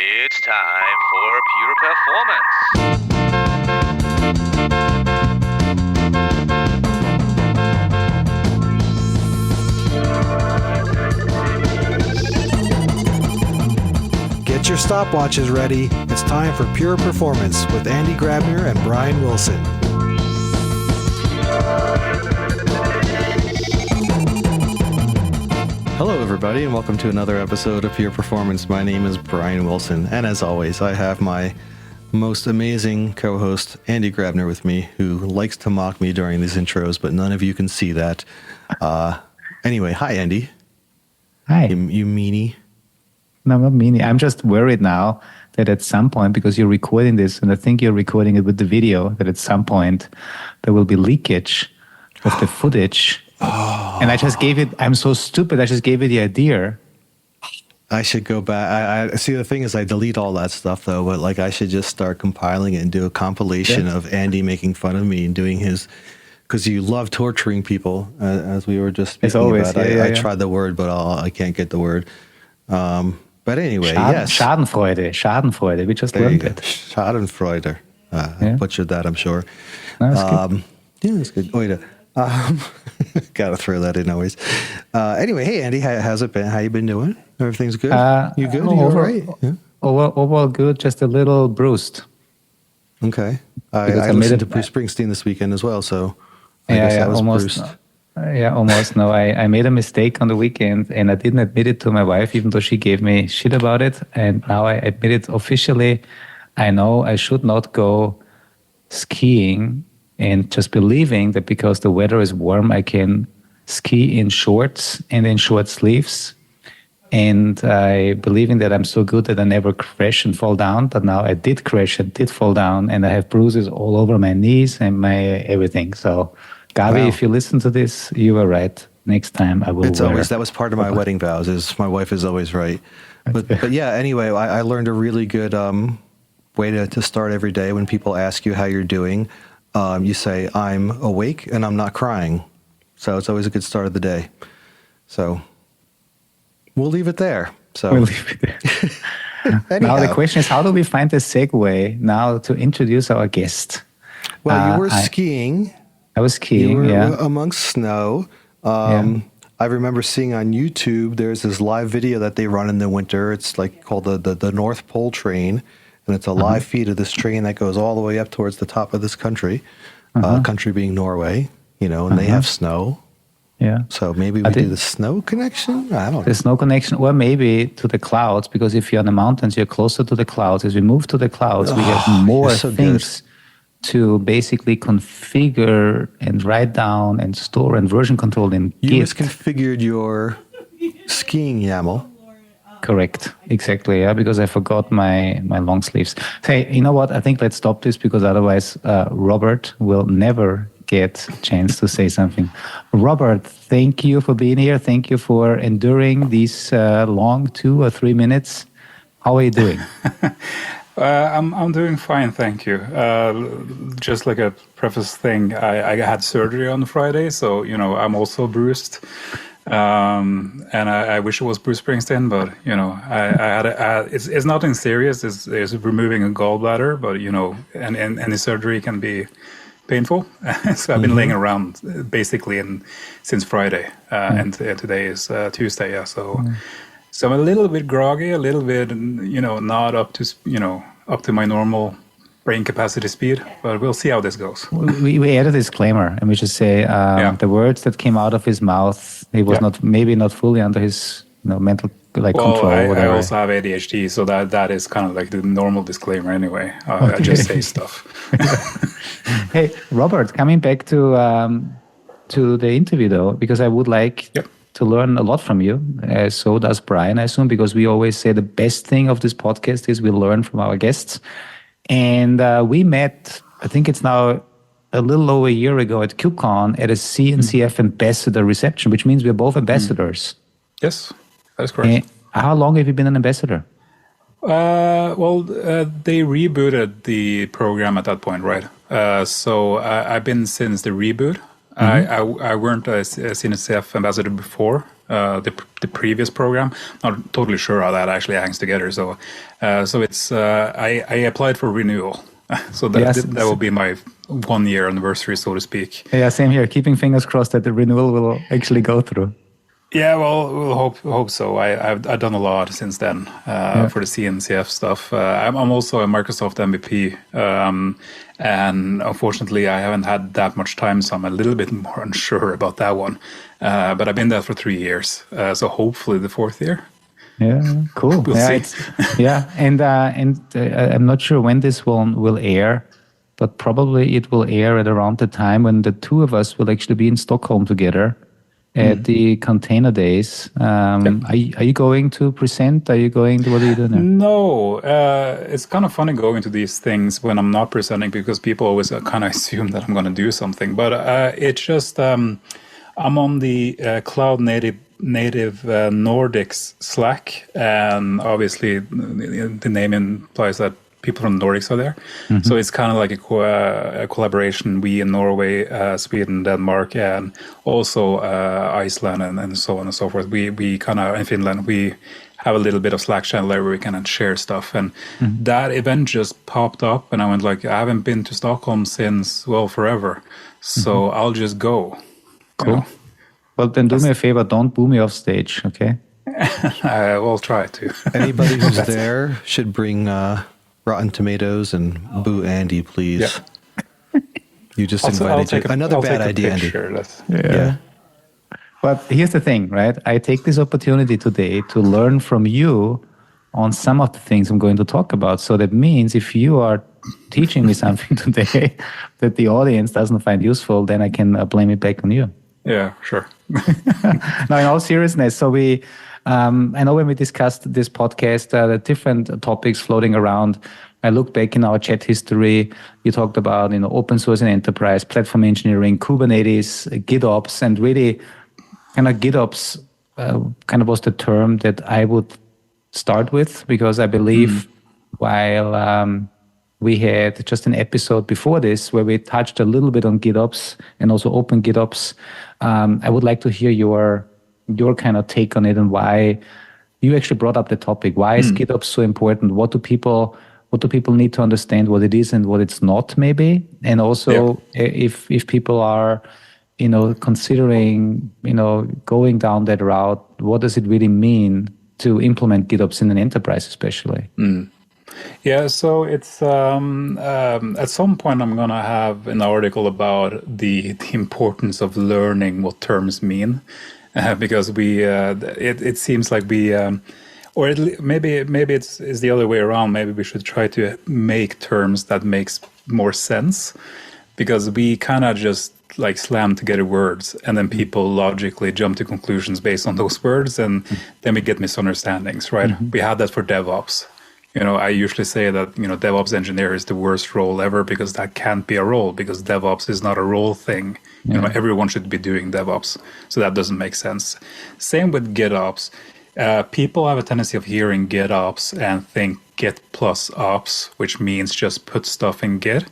It's time for Pure Performance. Get your stopwatches ready. It's time for Pure Performance with Andy Grabner and Brian Wilson. Hello, everybody, and welcome to another episode of Pure Performance. My name is Brian Wilson, and as always, I have my most amazing co-host, Andy Grabner, with me, who likes to mock me during these intros, but none of you can see that. Anyway, hi, Andy. Hi. You meanie. No, I'm not meaning. I'm just worried now that at some point, because you're recording this, and I think you're recording it with the video, that at some point there will be leakage of the footage. Oh. And I'm so stupid, I just gave you the idea. I should go back. I see, the thing is I delete all that stuff, though, but I should just start compiling it and do a compilation of Andy making fun of me and doing his, because you love torturing people, as we were just speaking about. I tried the word, but I can't get the word. But anyway, yes. Schadenfreude. We just learned it. Schadenfreude. I butchered that, I'm sure. No, that's good. Yeah, that's good. Wait, gotta throw that in always. Anyway, hey, Andy, how's it been? How you been doing? Everything's good? You good? You all right? Yeah. Overall good, just a little bruised. Okay. I listened to Bruce Springsteen this weekend as well, so I guess I was bruised. Almost. No, I made a mistake on the weekend, and I didn't admit it to my wife, even though she gave me shit about it. And now I admit it officially. I know I should not go skiing, and just believing that because the weather is warm, I can ski in shorts and in short sleeves. And I believing that I'm so good that I never crash and fall down. But now I did crash and did fall down, and I have bruises all over my knees and my everything. So, Gabi, if you listen to this, you were right. Next time I will. That was part of my wedding vows. Is my wife is always right. But yeah. Anyway, I learned a really good way to start every day. When people ask you how you're doing, you say, "I'm awake and I'm not crying." So it's always a good start of the day. So we'll leave it there. We'll leave it there. Now the question is, how do we find the segue now to introduce our guest? Well, you were skiing. I was skiing, you were amongst snow. I remember seeing on YouTube, there's this live video that they run in the winter. It's called the North Pole Train. And it's a live feed of this train that goes all the way up towards the top of this country. Country being Norway, and they have snow. Yeah. So maybe we do the snow connection? I don't know. The snow connection, or maybe to the clouds, because if you're on the mountains, you're closer to the clouds. As we move to the clouds, we have more things to basically configure and write down and store and version control in Git. You misconfigured your skiing YAML. Correct. Exactly. Yeah, because I forgot my long sleeves. Hey, you know what? I think let's stop this, because otherwise Robert will never get a chance to say something. Robert, thank you for being here. Thank you for enduring these long 2 or 3 minutes. How are you doing? I'm doing fine, thank you. Just like a preface thing, I had surgery on Friday, so I'm also bruised. And I wish it was Bruce Springsteen, but it's nothing serious. It's removing a gallbladder, but and any surgery can be painful. So I've been laying around basically since Friday, and today is Tuesday. Yeah, so I'm a little bit groggy, a little bit not up to my normal brain capacity speed, but we'll see how this goes. We add a disclaimer, and we should say the words that came out of his mouth, he was maybe not fully under his mental control. I also have ADHD, so that is kind of like the normal disclaimer anyway. I just say stuff. Hey, Robert, coming back to the interview though, because I would like to learn a lot from you. So does Brian, I assume, because we always say the best thing of this podcast is we learn from our guests. And we met, I think it's now a little over a year ago at KubeCon at a CNCF ambassador reception, which means we're both ambassadors. Yes, that is correct. How long have you been an ambassador? They rebooted the program at that point, right? So I've been since the reboot. I weren't a CNCF ambassador before, the previous program. Not totally sure how that actually hangs together. So it's I applied for renewal. So that will be my 1 year anniversary, so to speak. Yeah, same here. Keeping fingers crossed that the renewal will actually go through. Yeah, well, we'll hope so. I've done a lot since then for the CNCF stuff. I'm also a Microsoft MVP, and unfortunately, I haven't had that much time, so I'm a little bit more unsure about that one. But I've been there for 3 years, so hopefully the 4th year. Yeah, cool. We'll see. And I'm not sure when this one will air, but probably it will air at around the time when the two of us will actually be in Stockholm together at the Container Days. Are you going to present? What are you doing there? No, it's kind of funny going to these things when I'm not presenting because people always kind of assume that I'm going to do something. But it's just I'm on the Cloud Native Nordics Slack, and obviously the name implies that people from the Nordics are there. So it's kind of like a collaboration. We in Norway, Sweden, Denmark, and also Iceland and so on and so forth. We kind of, in Finland, we have a little bit of Slack channel there where we kind of share stuff. And that event just popped up and I went like, I haven't been to Stockholm since, well, forever. So I'll just go. Cool. You know? Well, then do me a favor, don't boo me off stage, okay? I will try to. Anybody who's there should bring Rotten Tomatoes and boo Andy, please. Yeah. You just invited another bad idea, Andy. Yeah. But here's the thing, right? I take this opportunity today to learn from you on some of the things I'm going to talk about. So that means if you are teaching me something today that the audience doesn't find useful, then I can blame it back on you. Yeah, sure. Now, in all seriousness, so I know when we discussed this podcast, the different topics floating around. I look back in our chat history. You talked about, open source and enterprise, platform engineering, Kubernetes, GitOps, and really, kind of GitOps kind of was the term that I would start with because I believe while we had just an episode before this where we touched a little bit on GitOps and also OpenGItOps. I would like to hear your kind of take on it and why you actually brought up the topic. Why is GitOps so important? What do people need to understand what it is and what it's not, maybe? And also, if people are, considering, going down that route, what does it really mean to implement GitOps in an enterprise, especially? Yeah, so it's at some point I'm gonna have an article about the importance of learning what terms mean, because it seems like maybe it's the other way around. Maybe we should try to make terms that makes more sense, because we kind of just like slam together words and then people logically jump to conclusions based on those words, and then we get misunderstandings, right? We had that for DevOps. I usually say that, DevOps engineer is the worst role ever because that can't be a role, because DevOps is not a role thing. Everyone should be doing DevOps. So that doesn't make sense. Same with GitOps. People have a tendency of hearing GitOps and think Git plus ops, which means just put stuff in Git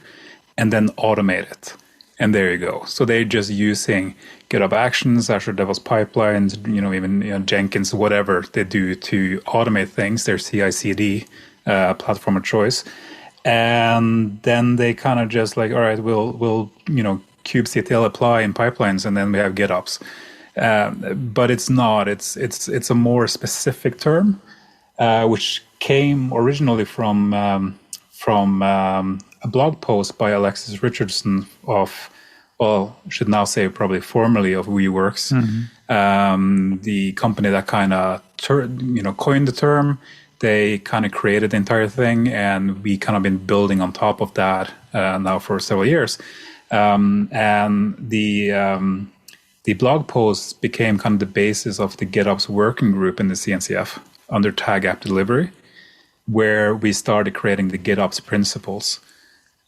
and then automate it. And there you go. So they're just using GitHub Actions, Azure DevOps pipelines, even Jenkins, whatever they do to automate things, their CI/CD platform of choice. And then they kind of just like, all right, we'll kubectl apply in pipelines, and then we have GitOps. But it's not. It's a more specific term, which came originally from a blog post by Alexis Richardson of, should now say probably formerly of WeWorks, the company that kind of coined the term. They kind of created the entire thing, and we kind of been building on top of that now for several years. And the blog posts became kind of the basis of the GitOps working group in the CNCF under Tag App Delivery, where we started creating the GitOps principles.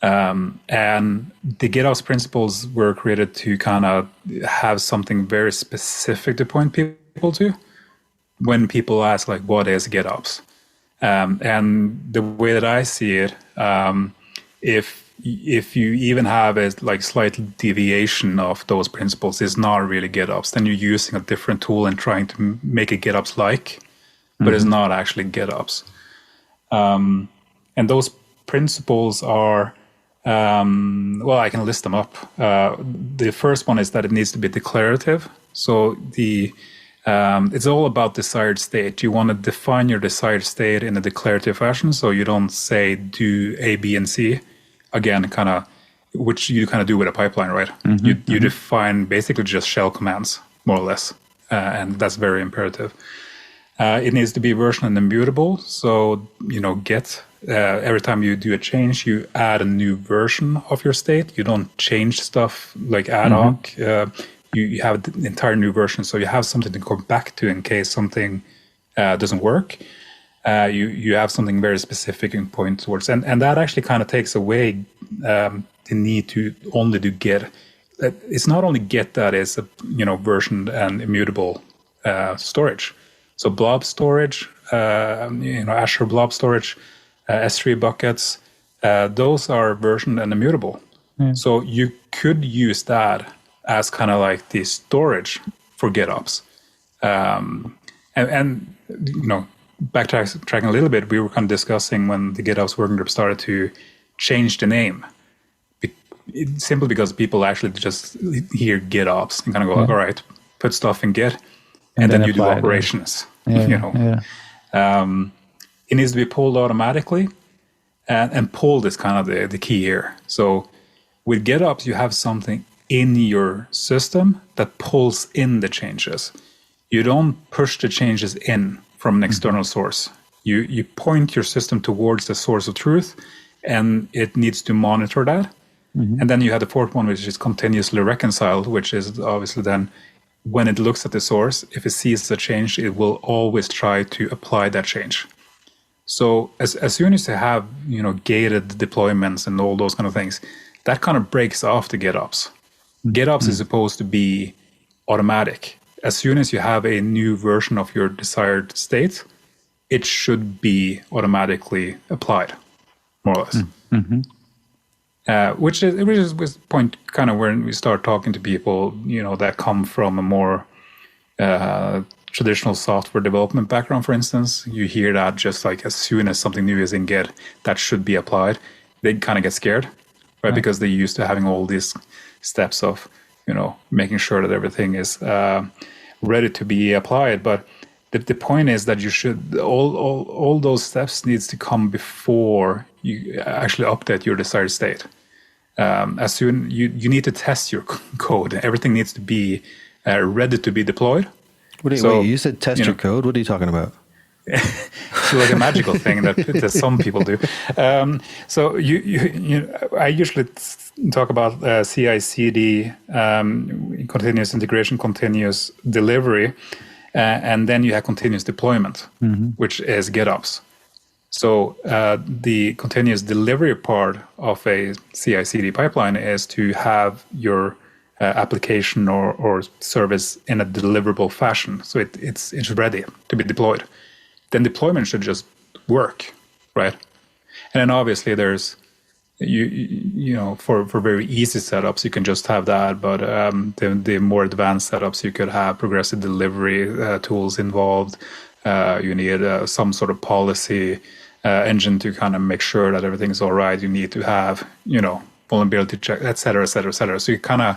And the GitOps principles were created to kind of have something very specific to point people to when people ask, like, what is GitOps? And the way that I see it, if if you even have a like slight deviation of those principles, it's not really GitOps. Then you're using a different tool and trying to make it GitOps like, but it's not actually GitOps. And those principles are, well, I can list them up. The first one is that it needs to be declarative. So it's all about desired state. You want to define your desired state in a declarative fashion. So you don't say do A, B, and C. Again, which you kind of do with a pipeline, right? You define basically just shell commands, more or less. And that's very imperative. It needs to be version and immutable. So, Git, every time you do a change, you add a new version of your state. You don't change stuff like ad hoc. You have the entire new version. So you have something to go back to in case something doesn't work. You have something very specific and point towards. And that actually kind of takes away the need to only do Git. It's not only Git that is, versioned and immutable storage. So blob storage, Azure blob storage, S3 buckets, those are versioned and immutable. So you could use that as kind of like the storage for GitOps. Backtracking a little bit, we were kind of discussing when the GitOps working group started to change the name. Simply because people actually just hear GitOps and kind of go, all right, put stuff in Git, and then you do operations. It needs to be pulled automatically, and pulled is kind of the key here. So with GitOps, you have something in your system that pulls in the changes. You don't push the changes in from an external source. You point your system towards the source of truth, and it needs to monitor that. And then you have the fourth one, which is continuously reconciled, which is obviously then when it looks at the source, if it sees the change, it will always try to apply that change. So as soon as you have gated deployments and all those kind of things, that kind of breaks off the GitOps. GitOps is supposed to be automatic. As soon as you have a new version of your desired state, it should be automatically applied, more or less. Which is this point kind of when we start talking to people, that come from a more traditional software development background, for instance. You hear that just like as soon as something new is in Git, that should be applied. They kind of get scared, right? Because they're used to having all these steps of, making sure that everything is ready to be applied. But the point is that you should, all those steps needs to come before you actually update your desired state. As soon you need to test your code. Everything needs to be ready to be deployed. Wait, you said test your code? What are you talking about? It's like a magical thing that some people do. So I usually talk about CI/CD, continuous integration, continuous delivery, and then you have continuous deployment, which is GitOps. So the continuous delivery part of a CI/CD pipeline is to have your application or service in a deliverable fashion. So it's ready to be deployed. Then deployment should just work, right? And then obviously there's, for very easy setups, you can just have that. But the more advanced setups, you could have progressive delivery tools involved. You need some sort of policy engine to kind of make sure that everything's all right. You need to have, vulnerability check, et cetera, et cetera, et cetera. So you kind of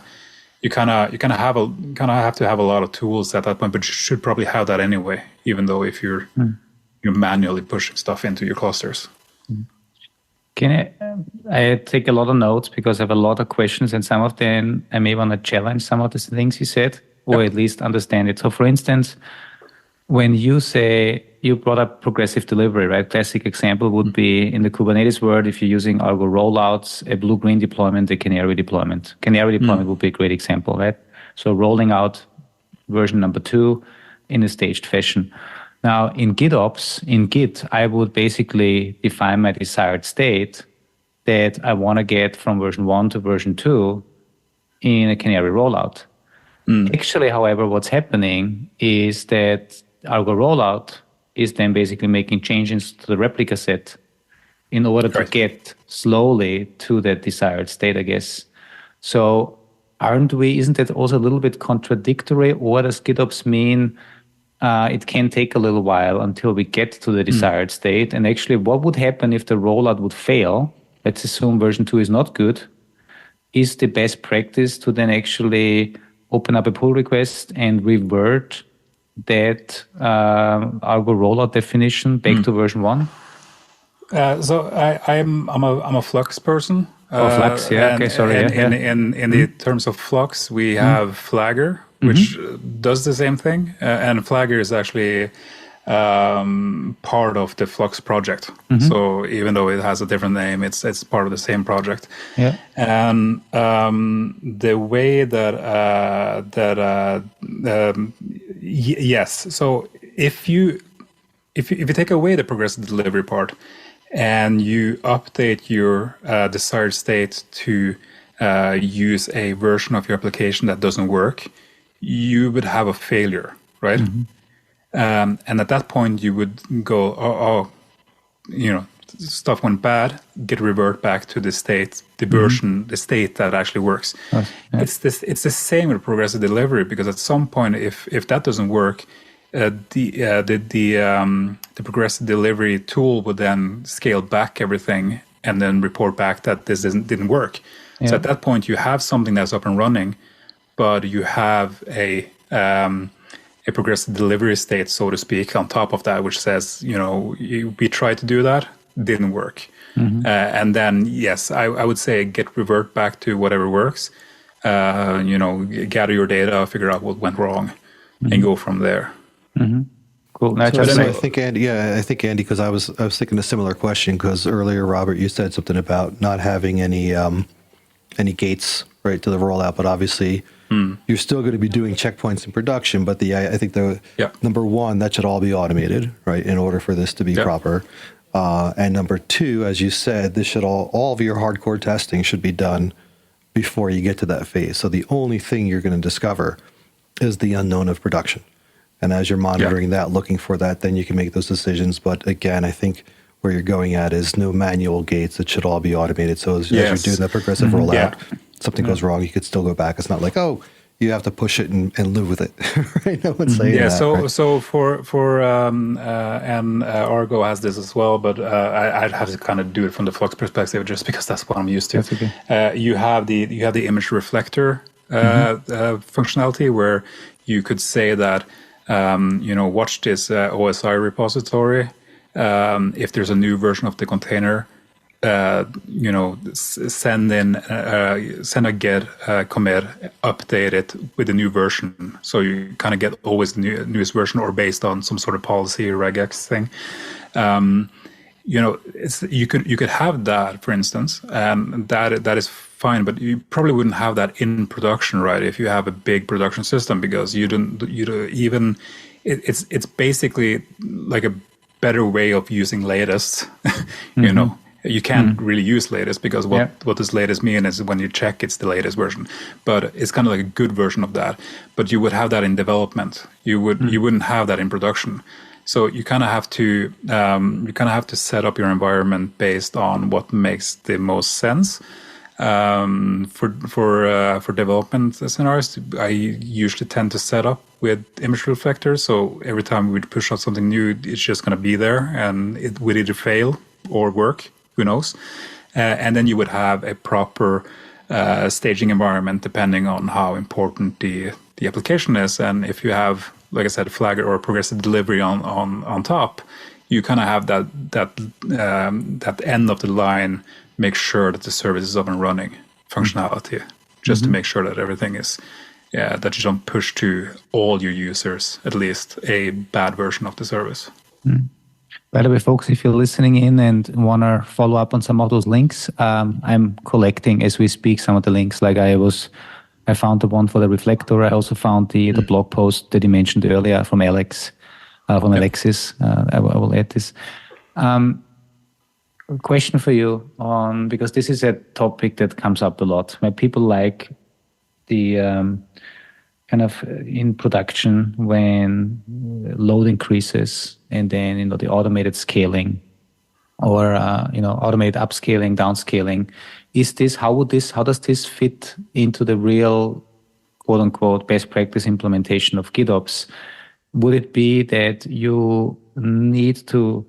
have to have a lot of tools at that point, but you should probably have that anyway, even though if you're manually pushing stuff into your clusters. I take a lot of notes because I have a lot of questions, and some of them I may want to challenge some of the things you said, or at least understand it. So for instance, when you say you brought up progressive delivery, right? Classic example would be in the Kubernetes world, if you're using Argo rollouts, a blue-green deployment, a canary deployment. Canary deployment would be a great example, right? So rolling out version number 2 in a staged fashion. Now in GitOps, in Git, I would basically define my desired state that I want to get from version 1 to version 2 in a canary rollout. Actually, however, what's happening is that Argo rollout is then basically making changes to the replica set in order to Right. get slowly to that desired state, I guess. So isn't that also a little bit contradictory? Or does GitOps mean it can take a little while until we get to the desired state? And actually, what would happen if the rollout would fail? Let's assume version 2 is not good. Is the best practice to then actually open up a pull request and revert that Argo rollout definition back to version 1? So I'm a Flux person. Flux, yeah. Okay, sorry. And Yeah. in the terms of Flux, we have Flagger, which does the same thing. And Flagger is actually part of the Flux project. So even though it has a different name, it's part of the same project. Yeah. And the way yes. So if you take away the progressive delivery part, and you update your desired state to use a version of your application that doesn't work, you would have a failure, right? And at that point, you would go, stuff went bad, revert back to the state, the version, the state that actually works. It's the same with progressive delivery, because at some point, if that doesn't work, the progressive delivery tool would then scale back everything and then report back that this didn't work. Yeah. So at that point, you have something that's up and running, but you have a progressive delivery state, so to speak, on top of that, which says, we tried to do that, didn't work. And then, yes, I would say revert back to whatever works, gather your data, figure out what went wrong, and go from there. Cool. I think Andy, because I was thinking a similar question, because earlier, Robert, you said something about not having any gates right to the rollout, but obviously you're still going to be doing checkpoints in production. But I think number one, that should all be automated, right, in order for this to be proper. And number two, as you said, this should all of your hardcore testing should be done before you get to that phase. So the only thing you're going to discover is the unknown of production. And as you're monitoring that, looking for that, then you can make those decisions. But again, I think where you're going at is no manual gates. It should all be automated. So as you're doing that progressive rollout, something goes wrong, you could still go back. It's not like, you have to push it and live with it. Right? No one's saying that. So for Argo has this as well, but I'd have to kind of do it from the Flux perspective, just because that's what I'm used to. That's okay. You have the image reflector functionality, where you could say that, watch this OSI repository. If there's a new version of the container, send a get commit, update it with the new version. So you kind of get always the newest version, or based on some sort of policy or regex thing. You could have that, for instance, and that is fine, but you probably wouldn't have that in production, right? If you have a big production system, because it's basically like a better way of using latest. You can't really use latest, because what does latest mean is when you check, it's the latest version, but it's kind of like a good version of that. But you would have that in development. You wouldn't have that in production. So you kind of have to set up your environment based on what makes the most sense. For development scenarios, I usually tend to set up with image reflectors. So every time we push out something new, it's just going to be there, and it would either fail or work. Who knows? And then you would have a proper staging environment depending on how important the application is. And if you have, like I said, Flagger or progressive delivery on top, you kind of have that end of the line. Make sure that the service is up and running functionality, just to make sure that everything is, that you don't push to all your users at least a bad version of the service. By the way, folks, if you're listening in and want to follow up on some of those links, I'm collecting as we speak some of the links. Like I found the one for the reflector. I also found the blog post that you mentioned earlier from Alexis. I will add this. A question for you because this is a topic that comes up a lot, where people like the kind of in production when load increases, and then the automated scaling or automate upscaling, downscaling. How does this fit into the real quote unquote best practice implementation of GitOps? Would it be that you need to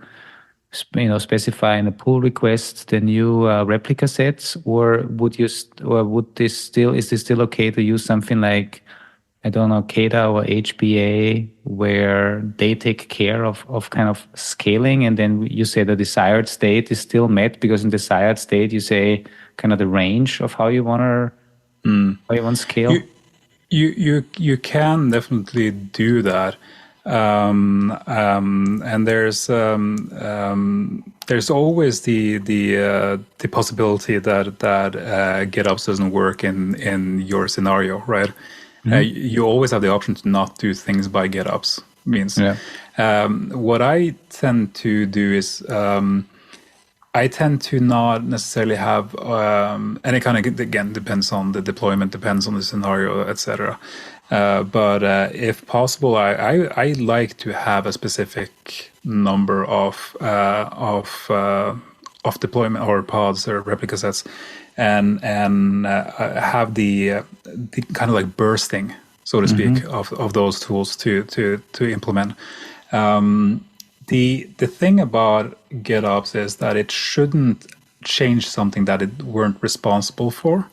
specify in a pull request the new replica sets, or is this still okay to use something like, I don't know, Kata or HBA, where they take care of kind of scaling, and then you say the desired state is still met, because in desired state you say kind of the range of how you want to scale. You can definitely do that, and there's always the possibility that GitOps doesn't work in your scenario, right? You always have the option to not do things by GitOps. What I tend to do is I tend to not necessarily have any kind of, again, depends on the deployment, depends on the scenario, etc. But if possible, I like to have a specific number of deployment or pods or replica sets, and have the kind of like bursting, so to speak, of those tools to implement. The thing about GitOps is that it shouldn't change something that it weren't responsible for.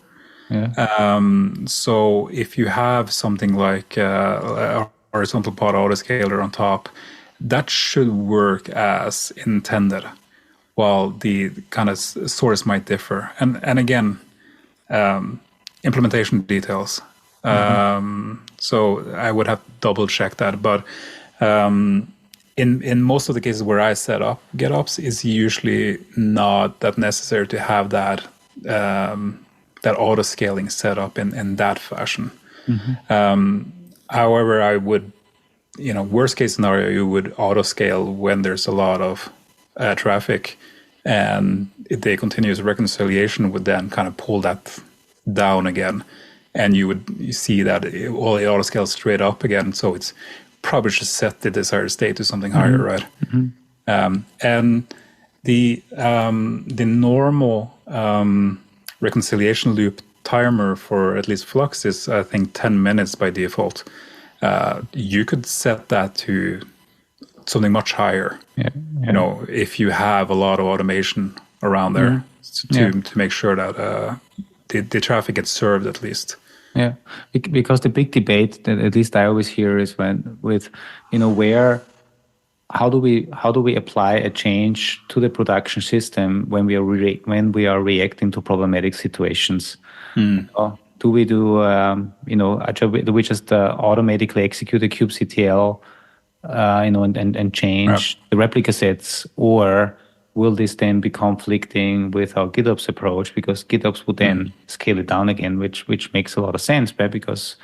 So if you have something like a horizontal pod autoscaler on top, that should work as intended, while the kind of source might differ. And again, implementation details. So I would have to double check that, but in most of the cases where I set up GitOps, is usually not that necessary to have that that auto scaling set up in that fashion. However, I would, worst case scenario, you would auto scale when there's a lot of traffic, and the continuous reconciliation would then kind of pull that down again, and you see that all the auto scales straight up again. So it's probably just set the desired state to something higher, right? And the normal reconciliation loop timer for at least Flux is, I think, 10 minutes by default. You could set that to something much higher. If you have a lot of automation around there to make sure that the traffic gets served at least. Yeah, because the big debate that at least I always hear is how do we apply a change to the production system when we are reacting to problematic situations? Do we do we just automatically execute a kubectl and change the replica sets, or will this then be conflicting with our GitOps approach? Because GitOps would then scale it down again, which makes a lot of sense, right? Because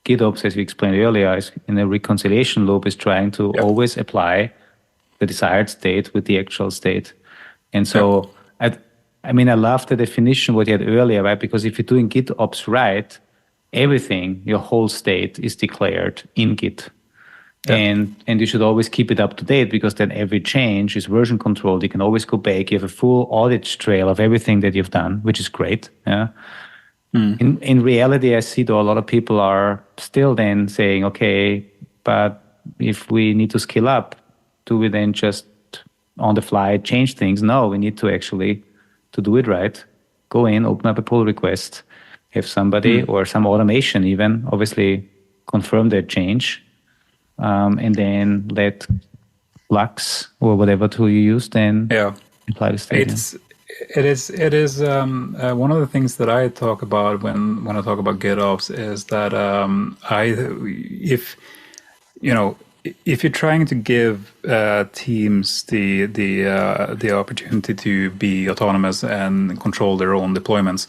GitOps, as we explained earlier, is in a reconciliation loop, is trying to always apply the desired state with the actual state. And so, I love the definition what you had earlier, right? Because if you're doing GitOps right, everything, your whole state is declared in Git. And you should always keep it up to date, because then every change is version controlled. You can always go back. You have a full audit trail of everything that you've done, which is great. In reality, I see though a lot of people are still then saying, okay, but if we need to scale up, do we then just on the fly change things? No, we need to actually, to do it right, go in, open up a pull request, have somebody or some automation even obviously confirm that change. And then let Flux or whatever tool you use then apply the state. It is one of the things that I talk about when I talk about GitOps is that if you're trying to give teams the opportunity to be autonomous and control their own deployments,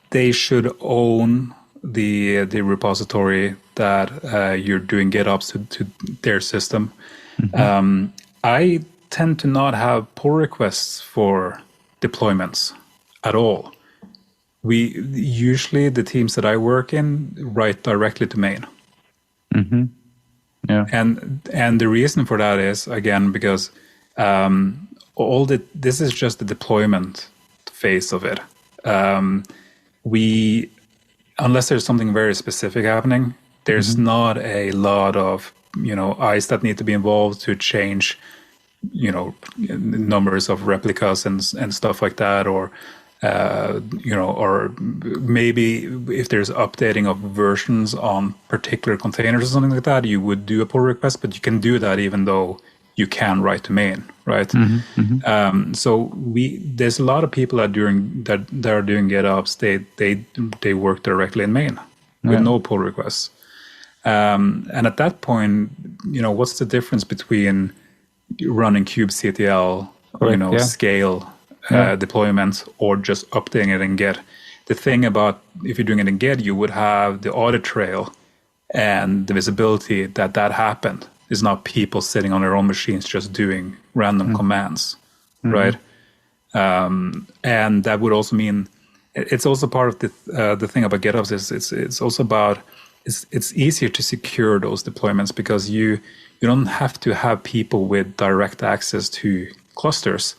they should own the repository that you're doing GitOps to their system. I tend to not have pull requests for deployments at all. Usually the teams that I work in write directly to main. And the reason for that is, again, because this is just the deployment phase of it. Unless there's something very specific happening, there's not a lot of eyes that need to be involved to change numbers of replicas and stuff like that, or or maybe if there's updating of versions on particular containers or something like that, you would do a pull request, but you can do that even though you can write to main, right? So there's a lot of people that are doing GitOps. They work directly in main with no pull requests. And at that point, what's the difference between running kubectl, scale deployments, or just updating it in Git? The thing about if you're doing it in Git, you would have the audit trail and the visibility that happened. It's not people sitting on their own machines just doing random commands, right? And that would also mean it's also part of the thing about GitOps is it's also about it's easier to secure those deployments because you don't have to have people with direct access to clusters.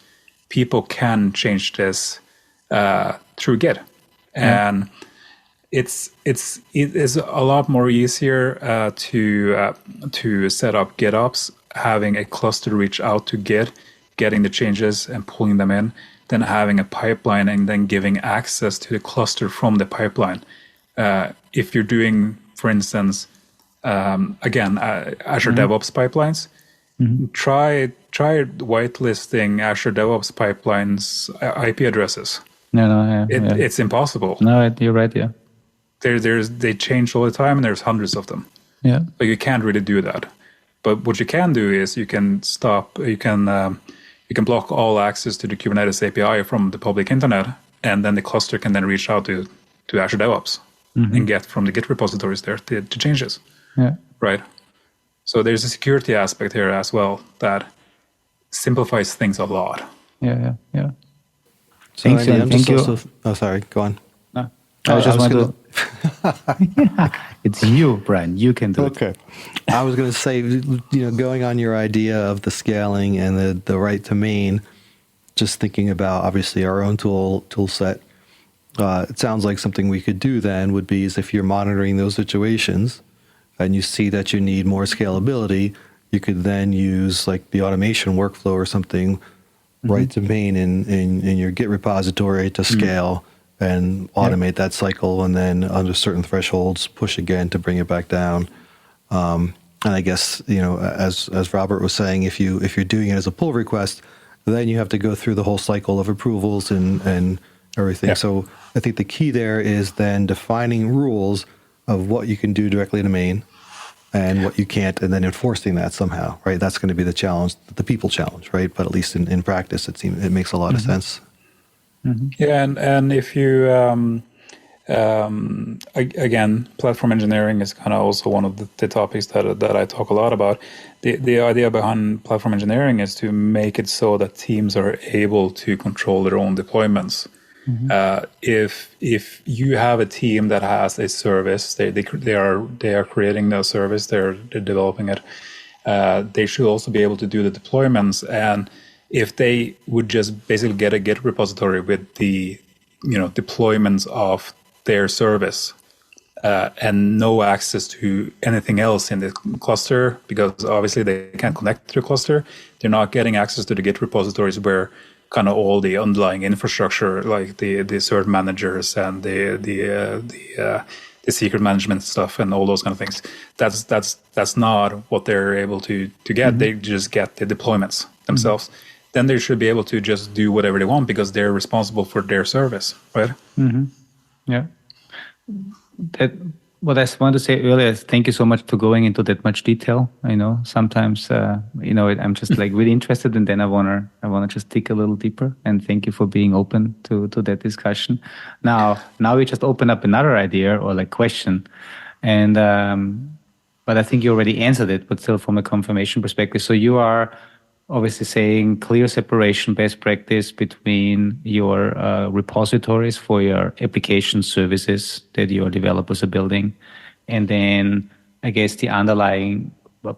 People can change this through Git, and it is a lot more easier to set up GitOps, having a cluster reach out to Git, getting the changes and pulling them in, than having a pipeline and then giving access to the cluster from the pipeline. If you're doing, for instance, Azure DevOps pipelines, try whitelisting Azure DevOps pipelines IP addresses. It's impossible. No, you're right. Yeah. They change all the time, and there's hundreds of them. Yeah. But you can't really do that. But what you can do is you can block all access to the Kubernetes API from the public internet, and then the cluster can then reach out to Azure DevOps and get from the Git repositories there to changes. Yeah. Right. So there's a security aspect here as well that simplifies things a lot. Yeah. So Thank you. Oh, sorry. Go on. No, I just want to. It's you, Brian. You can do it. Okay. I was going to say, going on your idea of the scaling and the right to main, just thinking about obviously our own tool set. It sounds like something we could do then would be is if you're monitoring those situations and you see that you need more scalability, you could then use like the automation workflow or something, right to main in your Git repository to scale and automate that cycle, and then under certain thresholds push again to bring it back down. And I guess as Robert was saying, if you're doing it as a pull request, then you have to go through the whole cycle of approvals and everything. Yeah. So I think the key there is then defining rules of what you can do directly to main and what you can't, and then enforcing that somehow, right? That's going to be the challenge, the people challenge, right? But at least in practice, it makes a lot of sense. Yeah, and if you again, platform engineering is kind of also one of the topics that I talk a lot about. The idea behind platform engineering is to make it so that teams are able to control their own deployments. If you have a team that has a service, they are creating the service, they're developing it. They should also be able to do the deployments. And if they would just basically get a Git repository with the deployments of their service and no access to anything else in the cluster, because obviously they can't connect to the cluster, they're not getting access to the Git repositories where kind of all the underlying infrastructure, like the cert managers and the secret management stuff and all those kind of things. That's not what they're able to get. They just get the deployments themselves. Then they should be able to just do whatever they want because they're responsible for their service, right? Yeah. What I wanted to say earlier is thank you so much for going into that much detail. I know sometimes, I'm just like really interested, and then I wanna just dig a little deeper. And thank you for being open to that discussion. Now we just open up another idea or like question, and but I think you already answered it, but still from a confirmation perspective. So you are obviously saying clear separation, best practice between your repositories for your application services that your developers are building, and then I guess the underlying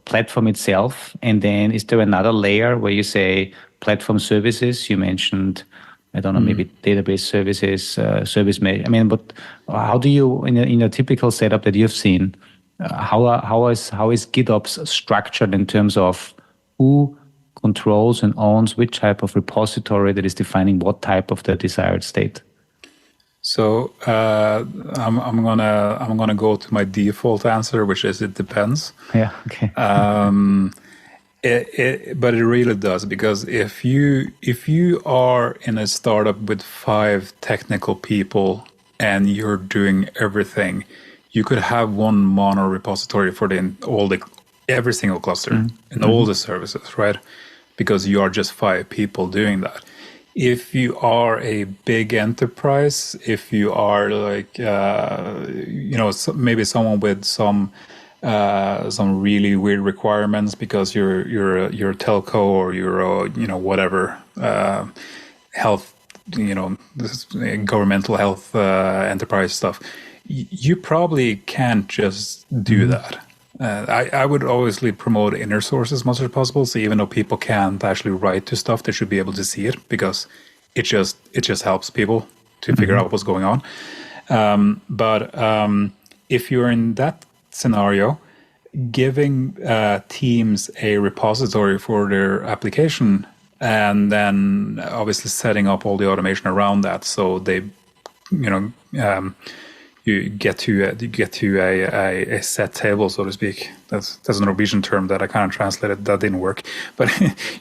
platform itself. And then is there another layer where you say, platform services. You mentioned, I don't know, maybe database services, service mesh. I mean, but how do you, in a typical setup that you've seen, how is GitOps structured in terms of who controls and owns which type of repository that is defining what type of the desired state? So I'm gonna go to my default answer, which is it depends. Yeah. Okay. But it really does, because if you are in a startup with 5 technical people and you're doing everything, you could have one mono repository for every single cluster and all the services, right? Because you are just 5 people doing that. If you are a big enterprise, if you are like maybe someone with some really weird requirements because you're a telco or you're a whatever health, this governmental health enterprise stuff, you probably can't just do that. I would obviously promote inner source as much as possible. So even though people can't actually write to stuff, they should be able to see it, because it just helps people to figure out what's going on. But if you're in that scenario, giving teams a repository for their application, and then obviously setting up all the automation around that, so they, you get to a set table, so to speak. That's a Norwegian term that I kind of translated. That didn't work, but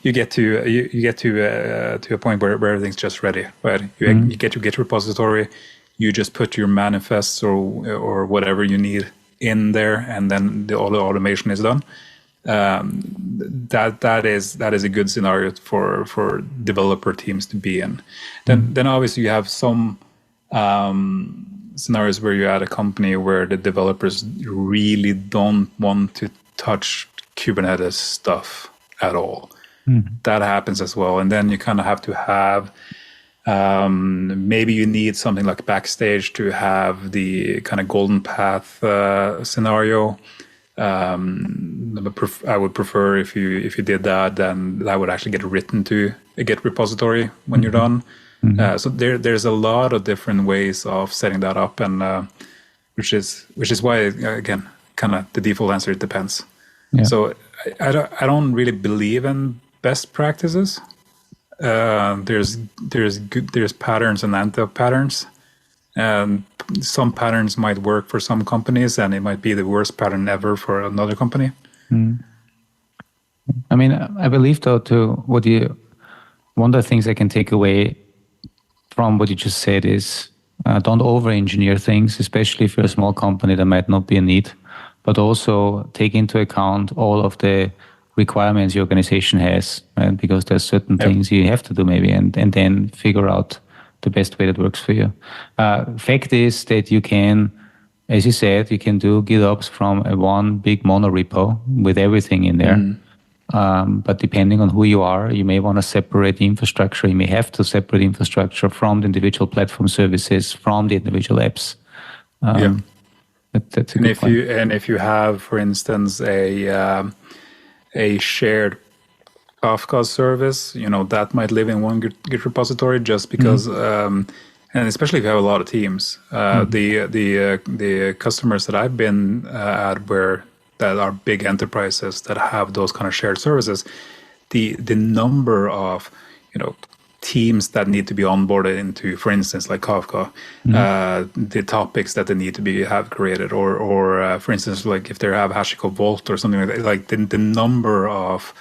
you get to a point where everything's just ready, right? You get your Git repository. You just put your manifests or whatever you need in there, and then all the automation is done. That is a good scenario for developer teams to be in. Then obviously you have some scenarios where you're at a company where the developers really don't want to touch Kubernetes stuff at all. That happens as well. And then you kind of have to have, maybe you need something like Backstage to have the kind of golden path scenario. I would prefer if you did that, then that would actually get written to a Git repository when you're done. So there's a lot of different ways of setting that up, and which is why, again, kind of the default answer, it depends. Yeah. So I don't really believe in best practices. There's patterns and anti-patterns, and some patterns might work for some companies, and it might be the worst pattern ever for another company. I mean, I believe though, one of the things I can take away from what you just said is don't over-engineer things, especially if you're a small company. There might not be a need, but also take into account all of the requirements your organization has, right? Because there's certain things you have to do maybe, and then figure out the best way that works for you. Fact is that you can, as you said, you can do GitOps from one big mono repo with everything in there. But depending on who you are, you may want to separate the infrastructure. You may have to separate infrastructure from the individual platform services, from the individual apps. That's a good point. If you have, for instance, a shared Kafka service, that might live in one Git repository, just because, and especially if you have a lot of teams. The customers that I've been at that are big enterprises that have those kind of shared services, the number of teams that need to be onboarded into, for instance, like Kafka, the topics that they need to have created, or for instance, like if they have HashiCorp Vault or something like that, like the number of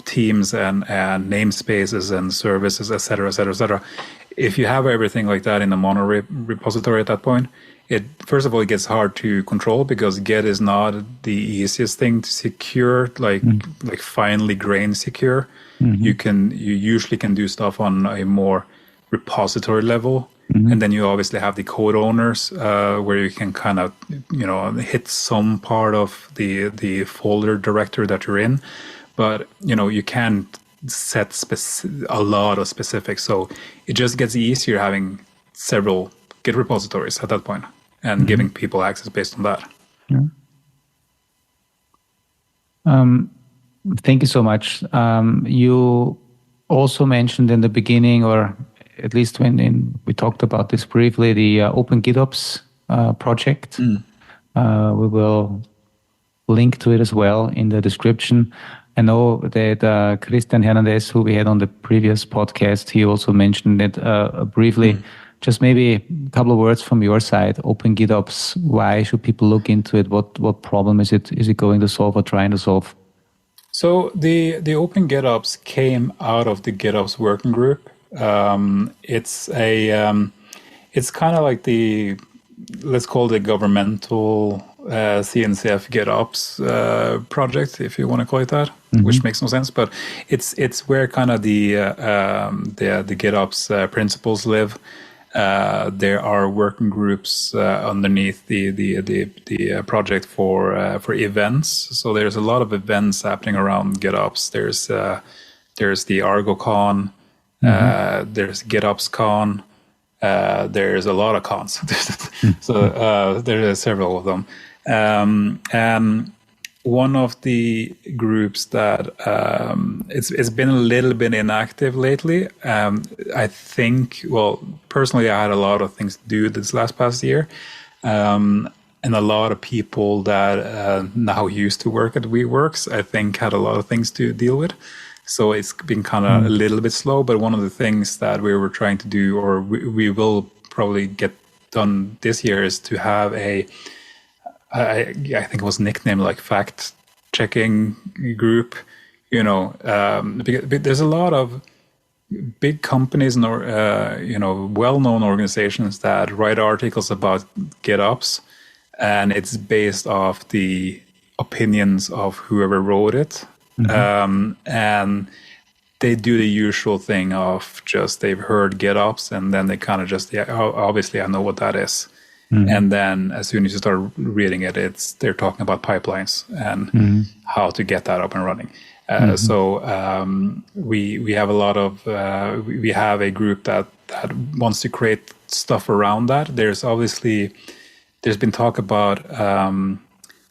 teams and namespaces and services, et cetera, et cetera, et cetera. If you have everything like that in a mono repository at that point, first of all, it gets hard to control, because Git is not the easiest thing to secure, like finely grained secure. You usually can do stuff on a more repository level, and then you obviously have the code owners where you can kind of hit some part of the folder directory that you're in, but you can't set a lot of specifics. So it just gets easier having several Git repositories at that point, and giving people access based on that. thank you so much. You also mentioned in the beginning, or at least we talked about this briefly, the OpenGItOps project. We will link to it as well in the description. I know that Christian Hernandez, who we had on the previous podcast, he also mentioned it briefly. Just maybe a couple of words from your side. OpenGItOps, why should people look into it? What problem is it going to solve or trying to solve? So the OpenGItOps came out of the GitOps working group. It's kind of like let's call it governmental CNCF GitOps project, if you want to call it that, which makes no sense. But it's where kind of the GitOps principles live. There are working groups underneath the project for events. So there's a lot of events happening around GitOps. There's the ArgoCon, there's GitOpsCon. There's a lot of cons. So there are several of them. And one of the groups that it's been a little bit inactive lately. I think, well, personally, I had a lot of things to do this past year. And a lot of people that now used to work at WeWorks, I think, had a lot of things to deal with. So it's been kind of a little bit slow. But one of the things that we were trying to do, or we will probably get done this year, is to have I think it was nicknamed like fact-checking group, because there's a lot of big companies and well-known organizations that write articles about GitOps, and it's based off the opinions of whoever wrote it. And they do the usual thing of just they've heard GitOps, and then they kind of just, obviously I know what that is. And then as soon as you start reading it, they're talking about pipelines and how to get that up and running. So we have a lot of we have a group that wants to create stuff around that. There's been talk about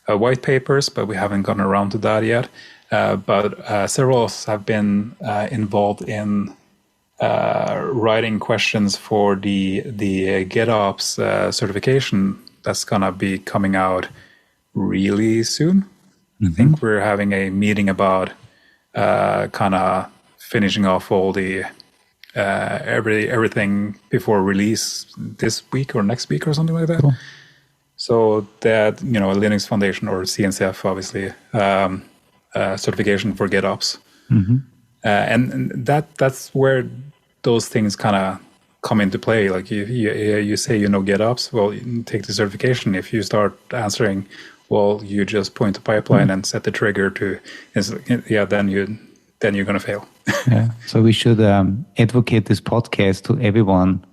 white papers, but we haven't gotten around to that yet. But several of us have been involved in writing questions for the GitOps certification that's gonna be coming out really soon. I think we're having a meeting about kind of finishing off all the everything before release this week or next week or something like that. Cool. So that Linux Foundation or CNCF obviously certification for GitOps, and that's where those things kind of come into play. Like you say GitOps, well, you take the certification. If you start answering, well, you just point to pipeline and set the trigger to, then you're going to fail. Yeah. So we should advocate this podcast to everyone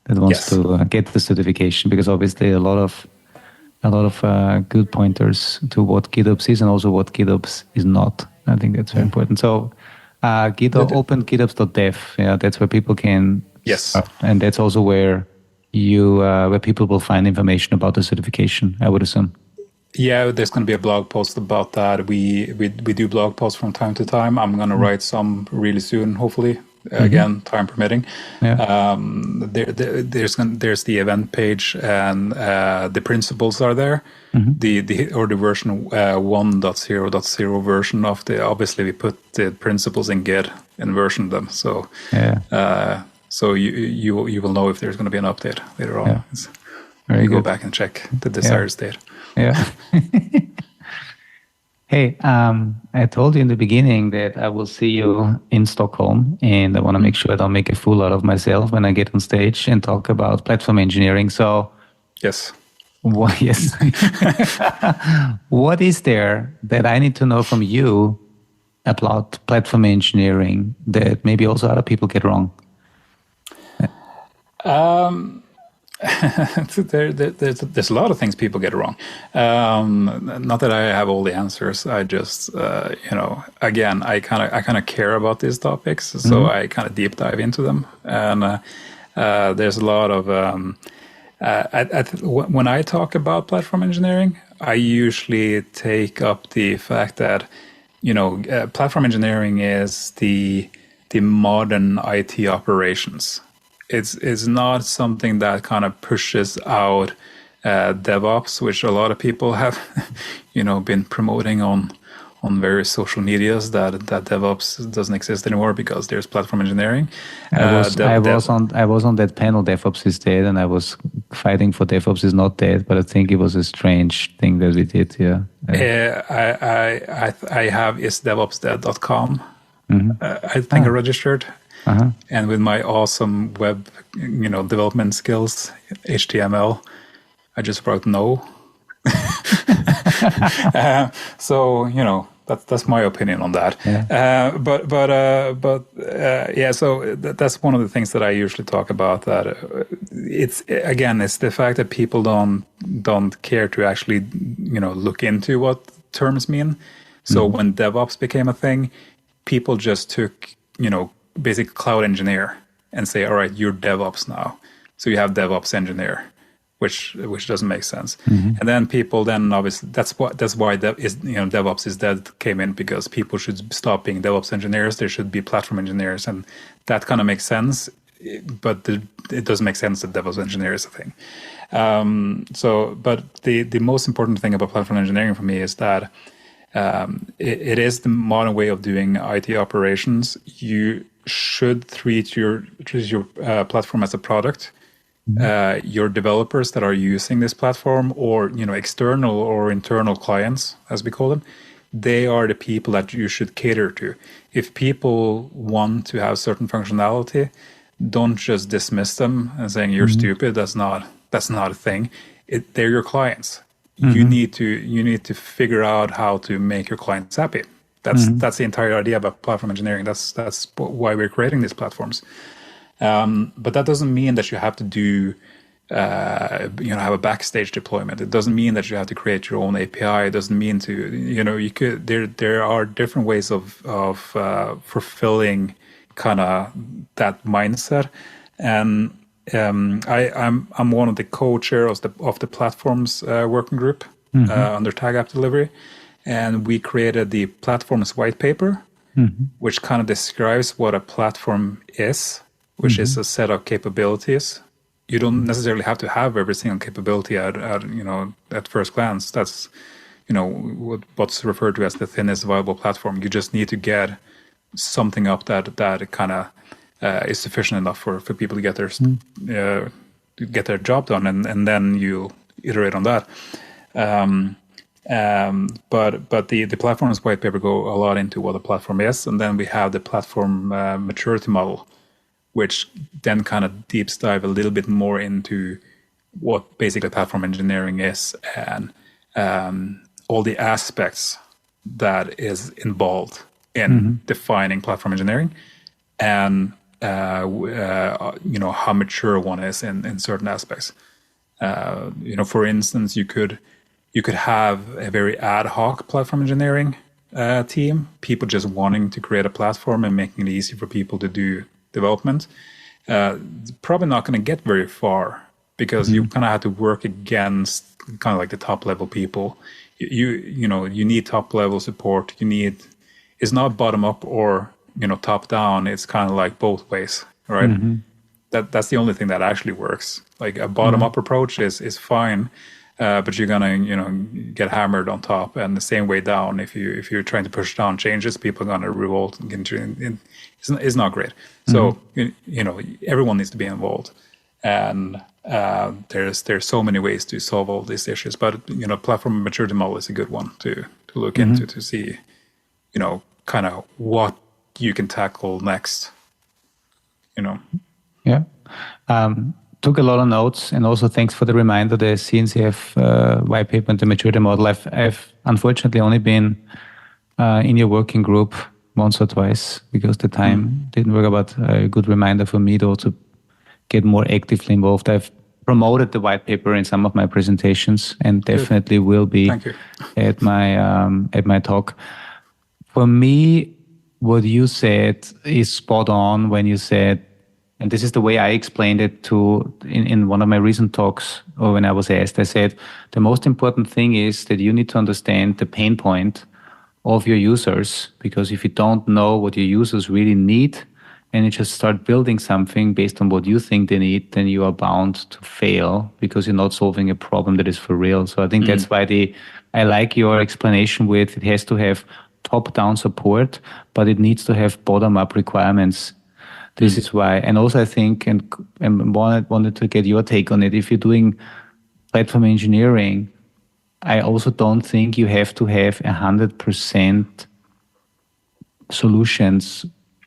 that wants to get the certification, because obviously a lot of good pointers to what GitOps is and also what GitOps is not. I think that's very important. So OpenGitOps.dev, that's where people can. Yes. And that's also where where people will find information about the certification, I would assume. Yeah, there's going to be a blog post about that. We do blog posts from time to time. I'm going to write some really soon, hopefully. Again, time permitting. Yeah. There's the event page, and the principles are there. The version 1.0.0 version of obviously we put the principles in Git and version them. So so you will know if there's going to be an update later on. Yeah. Go back and check the desired state. Yeah. Hey, I told you in the beginning that I will see you in Stockholm, and I want to make sure I don't make a fool out of myself when I get on stage and talk about platform engineering. So, yes. What is there that I need to know from you about platform engineering that maybe also other people get wrong? There's a lot of things people get wrong. Not that I have all the answers. I just, again, I kind of care about these topics, so I kind of deep dive into them. And there's a lot of when I talk about platform engineering, I usually take up the fact that platform engineering is the modern IT operations. It's not something that kind of pushes out DevOps, which a lot of people have, been promoting on various social medias that DevOps doesn't exist anymore because there's platform engineering. I was on that panel. DevOps is dead, and I was fighting for DevOps is not dead. But I think it was a strange thing that we did. Yeah. I have isdevopsdead.com. I think I registered, and with my awesome web, development skills, HTML, I just wrote no. So that's my opinion on that. Yeah. So that's one of the things that I usually talk about. That it's the fact that people don't care to actually look into what terms mean. So when DevOps became a thing, people just took basic cloud engineer and say, all right, you're DevOps now. So you have DevOps engineer, which doesn't make sense. And then people obviously that's why DevOps is dead came in, because people should stop being DevOps engineers. There should be platform engineers, and that kind of makes sense. But it doesn't make sense that DevOps engineer is a thing. But the most important thing about platform engineering for me is that it is the modern way of doing IT operations. You should treat your platform as a product. Your developers that are using this platform, or external or internal clients, as we call them, they are the people that you should cater to. If people want to have certain functionality, don't just dismiss them and saying you're stupid. That's not a thing. They're your clients. You need to figure out how to make your clients happy. That's the entire idea about platform engineering. That's why we're creating these platforms. But that doesn't mean that you have to do, have a backstage deployment. It doesn't mean that you have to create your own API. It doesn't mean to, you could. There are different ways of fulfilling kind of that mindset. And I'm one of the co-chairs of the platforms working group under Tag App Delivery, and we created the platforms white paper, which kind of describes what a platform is, which is a set of capabilities. You don't necessarily have to have every single capability at first glance. That's what's referred to as the thinnest viable platform. You just need to get something up that kind of is sufficient enough for people to get their job done, and then you iterate on that. But the platform's white paper go a lot into what a platform is, and then we have the platform maturity model, which then kind of deep dive a little bit more into what basically platform engineering is, and all the aspects that is involved in defining platform engineering, and how mature one is in certain aspects. For instance, you could have a very ad hoc platform engineering team, people just wanting to create a platform and making it easy for people to do development. Probably not going to get very far, because you kind of have to work against kind of like the top level people. You need top level support. It's not bottom up or top down. It's kind of like both ways, right? That's the only thing that actually works. Like a bottom up approach is fine, but you're gonna get hammered on top, and the same way down. If you're trying to push down changes, people are gonna revolt and get into. It's not great. So everyone needs to be involved, and there's so many ways to solve all these issues. But platform maturity model is a good one to look into, to see kind of what you can tackle next. Yeah. Took a lot of notes, and also thanks for the reminder, the CNCF white paper and the maturity model. I've unfortunately only been in your working group once or twice because the time didn't work, but a good reminder for me to also get more actively involved. I've promoted the white paper in some of my presentations, and definitely will be at my talk. For me, what you said is spot on when you said, and this is the way I explained it in one of my recent talks, or when I was asked, I said, the most important thing is that you need to understand the pain point of your users, because if you don't know what your users really need and you just start building something based on what you think they need, then you are bound to fail because you're not solving a problem that is for real. So I think that's why I like your explanation with it has to have top-down support, but it needs to have bottom-up requirements. This is why. And also I think, and wanted to get your take on it, if you're doing platform engineering, I also don't think you have to have 100% solutions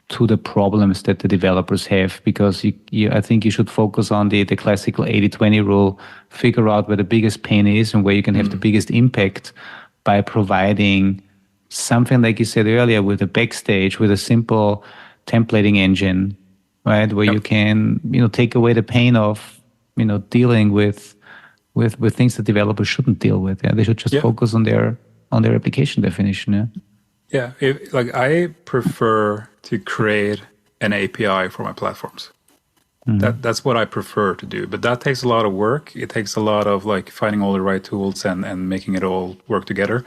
to the problems that the developers have, because I think you should focus on the classical 80-20 rule, figure out where the biggest pain is and where you can have the biggest impact by providing something like you said earlier with a backstage, with a simple templating engine, right? Where you can, take away the pain of, dealing with things that developers shouldn't deal with. Yeah, they should just focus on their application definition. Yeah. I prefer to create an API for my platforms. That's what I prefer to do. But that takes a lot of work. It takes a lot of finding all the right tools and making it all work together.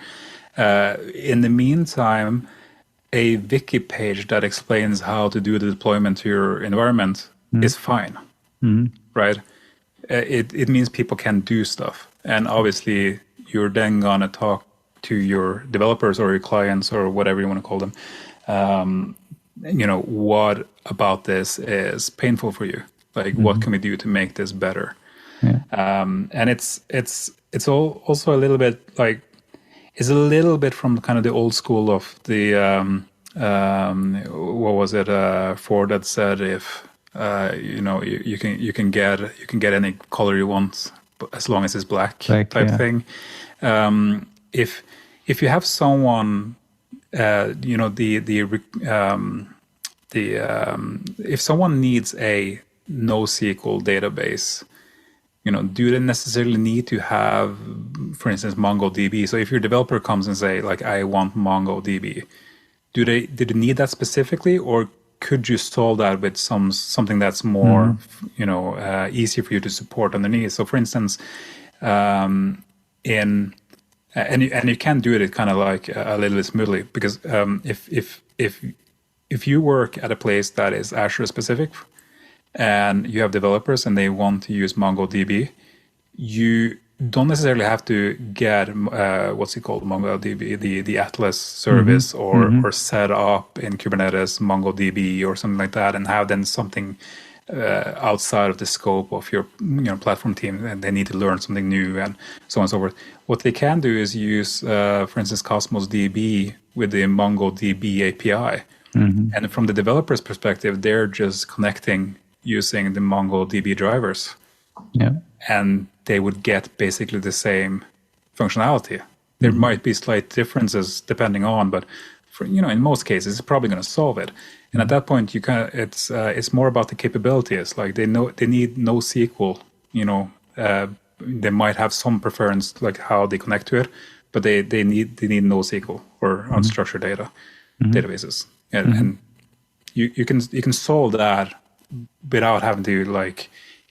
In the meantime, a wiki page that explains how to do the deployment to your environment is fine, right? It means people can do stuff. And obviously, you're then going to talk to your developers or your clients or whatever you want to call them. What about this is painful for you? What can we do to make this better? Yeah. And it's also a little bit it's a little bit from kind of the old school of the what was it? Ford that said if you can get any color you want as long as it's black type thing. If you have someone, if someone needs a NoSQL database, do they necessarily need to have, for instance, MongoDB? So if your developer comes and say, I want MongoDB, do they need that specifically, or could you solve that with something that's more, easier for you to support underneath? So, for instance, and you can do it kind of a little bit smoothly, because if you work at a place that is Azure specific, and you have developers and they want to use MongoDB, you don't necessarily have to get what's it called, MongoDB, the Atlas service, or set up in Kubernetes MongoDB or something like that, and have then something outside of the scope of your platform team, and they need to learn something new and so on and so forth. What they can do is use, for instance, Cosmos DB with the MongoDB API. And from the developer's perspective, they're just connecting using the MongoDB drivers. And they would get basically the same functionality. There might be slight differences depending on, but in most cases, it's probably going to solve it. And at that point, it's more about the capabilities. They need NoSQL. They might have some preference how they connect to it, but they need NoSQL or unstructured data databases. And you can solve that without having to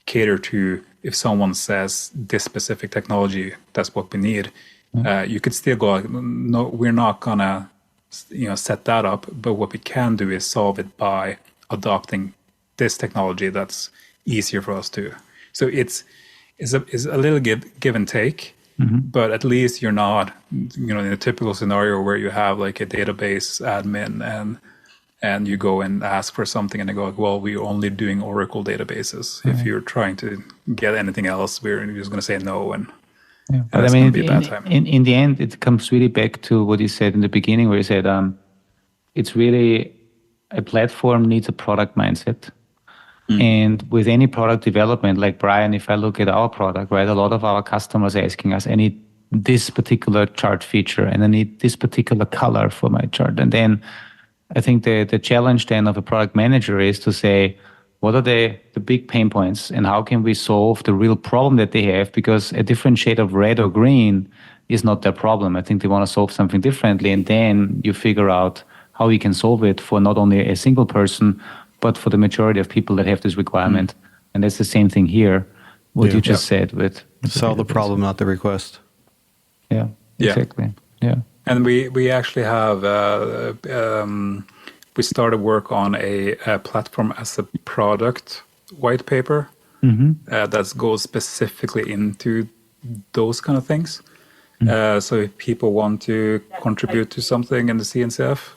cater to, if someone says this specific technology, that's what we need. You could still go, no, we're not gonna set that up, but what we can do is solve it by adopting this technology that's easier for us to. So it's a little give and take, but at least you're not in a typical scenario where you have a database admin and you go and ask for something and they go, well, we're only doing Oracle databases. If you're trying to get anything else, we're just going to say no. And but going to be a bad time. In the end, it comes really back to what you said in the beginning, where you said it's really a platform needs a product mindset. And with any product development, like Brian, if I look at our product, right, a lot of our customers are asking us, I need this particular chart feature and I need this particular color for my chart. And then I think the challenge then of a product manager is to say, what are the big pain points and how can we solve the real problem that they have? Because a different shade of red or green is not their problem. I think they want to solve something differently. And then you figure out how you can solve it for not only a single person, but for the majority of people that have this requirement. And that's the same thing here, what you just said with solve the problem, not the request. Yeah, exactly. Yeah. And we actually have we started work on a platform as a product white paper that goes specifically into those kind of things. So if people want to contribute to something in the CNCF,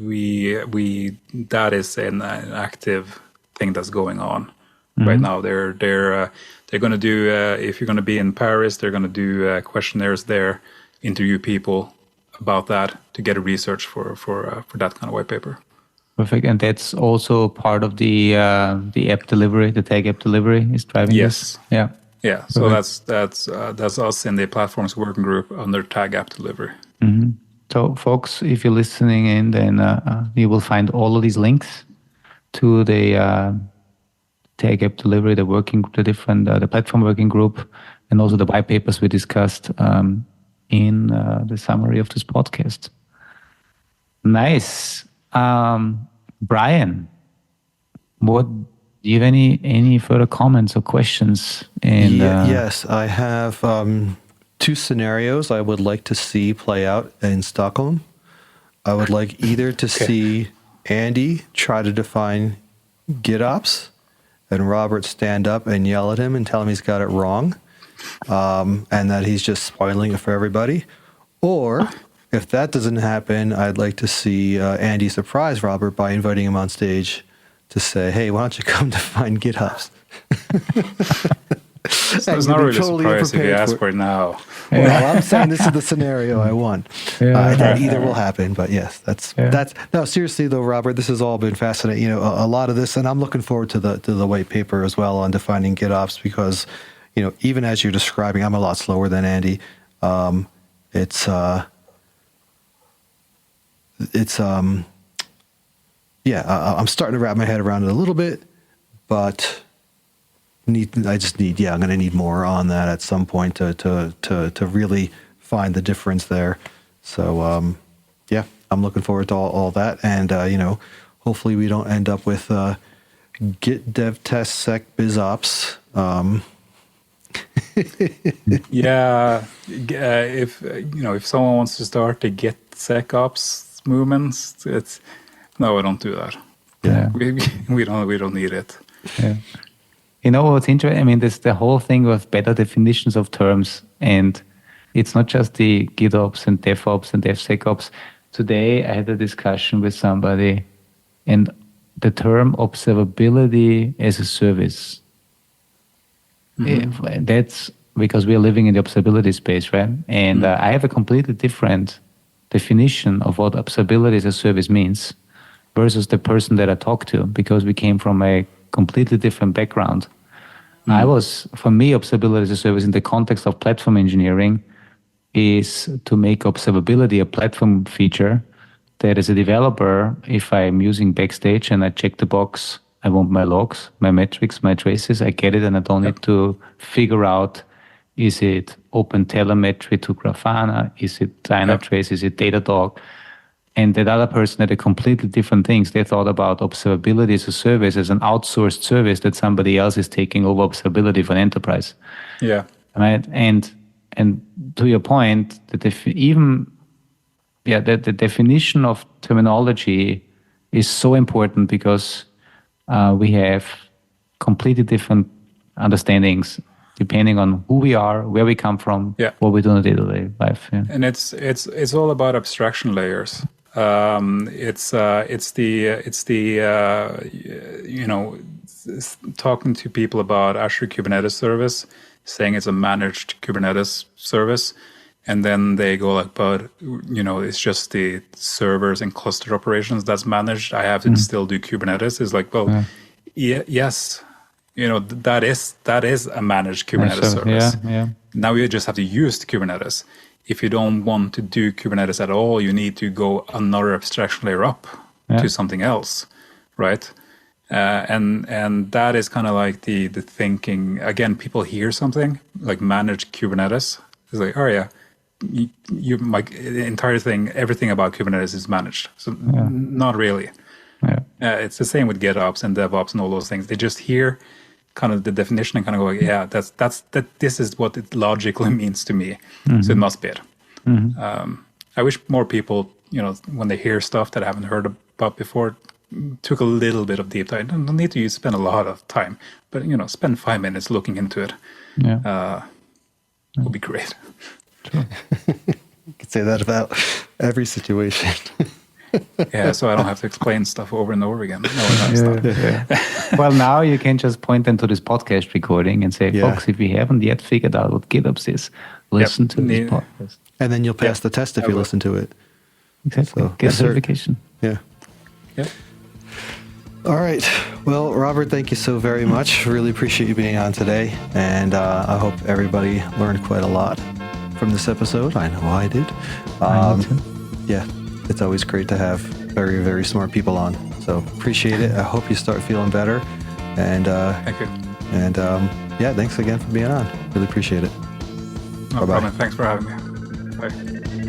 we that is an active thing that's going on right now. They're going to do if you're going to be in Paris, they're going to do questionnaires there, interview people about that to get a research for that kind of white paper. Perfect, and that's also part of the app delivery, the tag app delivery is driving this. Yeah. Yeah, so that's us in the platforms working group under tag app delivery. So, folks, if you're listening in, then you will find all of these links to the tag app delivery, the platform working group, and also the white papers we discussed in the summary of this podcast. Nice, Brian. Do you have any further comments or questions? And yes, I have 2 scenarios I would like to see play out in Stockholm. I would like either to see Andy try to define GitOps and Robert stand up and yell at him and tell him he's got it wrong, and that he's just spoiling it for everybody. Or if that doesn't happen, I'd like to see Andy surprise Robert by inviting him on stage to say, hey, why don't you come define GitOps? So it's not really totally a surprise if you ask for it now. Well, I'm saying this is the scenario I want. That either will happen, but yes, that's no. Seriously though, Robert, this has all been fascinating. You know, a lot of this, and I'm looking forward to the white paper as well on defining GitOps because, you know, even as you're describing, I'm a lot slower than Andy. I'm starting to wrap my head around it a little bit, but I'm going to need more on that at some point to really find the difference there. So, I'm looking forward to all that. And, hopefully we don't end up with git dev test sec bizops. If someone wants to start the git secops movements, no, I don't do that. Yeah, we don't need it. Yeah. You know what's interesting? I mean, there's the whole thing with better definitions of terms, and it's not just the GitOps and DevOps and DevSecOps. Today, I had a discussion with somebody, and the term observability as a service. That's because we are living in the observability space, right? And I have a completely different definition of what observability as a service means versus the person that I talked to, because we came from a completely different background. For me, observability as a service in the context of platform engineering is to make observability a platform feature that as a developer, if I'm using Backstage and I check the box, I want my logs, my metrics, my traces, I get it, and I don't need to figure out, is it OpenTelemetry to Grafana? Is it Dynatrace? Is it Datadog? And that other person had a completely different things. They thought about observability as a service, as an outsourced service that somebody else is taking over observability for an enterprise. Yeah. Right. And to your point, the definition of terminology is so important because we have completely different understandings depending on who we are, where we come from, what we do in day-to-day life. Yeah. And it's all about abstraction layers. Talking to people about Azure Kubernetes service, saying it's a managed Kubernetes service, and then they go like, but it's just the servers and cluster operations that's managed. I have to still do Kubernetes. It's like, well, yes, that is a managed Kubernetes service. Yeah. Now you just have to use the Kubernetes. If you don't want to do Kubernetes at all, you need to go another abstraction layer up to something else, right? And that is kind of like the thinking. Again, people hear something like managed Kubernetes. It's like, oh yeah, the entire thing, everything about Kubernetes is managed. So not really. Yeah. It's the same with GitOps and DevOps and all those things. They just hear kind of the definition and kind of go, this is what it logically means to me. So it must be it. I wish more people, when they hear stuff that I haven't heard about before, took a little bit of deep dive. Don't need to spend a lot of time, but spend 5 minutes looking into it. Yeah. Would be great. True. You could say that about every situation. Yeah, so I don't have to explain stuff over and over again. No. Well, now you can just point them to this podcast recording and say, folks, if you haven't yet figured out what GitOps is, listen to this podcast. And then you'll pass the test if you listen to it. Exactly. So, Get certification. Yeah. Yep. All right. Well, Robert, thank you so very much. Really appreciate you being on today. And I hope everybody learned quite a lot from this episode. I know I did. Yeah, it's always great to have very, very smart people on. So appreciate it. I hope you start feeling better. And thank you. And yeah, thanks again for being on. Really appreciate it. No problem. Thanks for having me. Bye.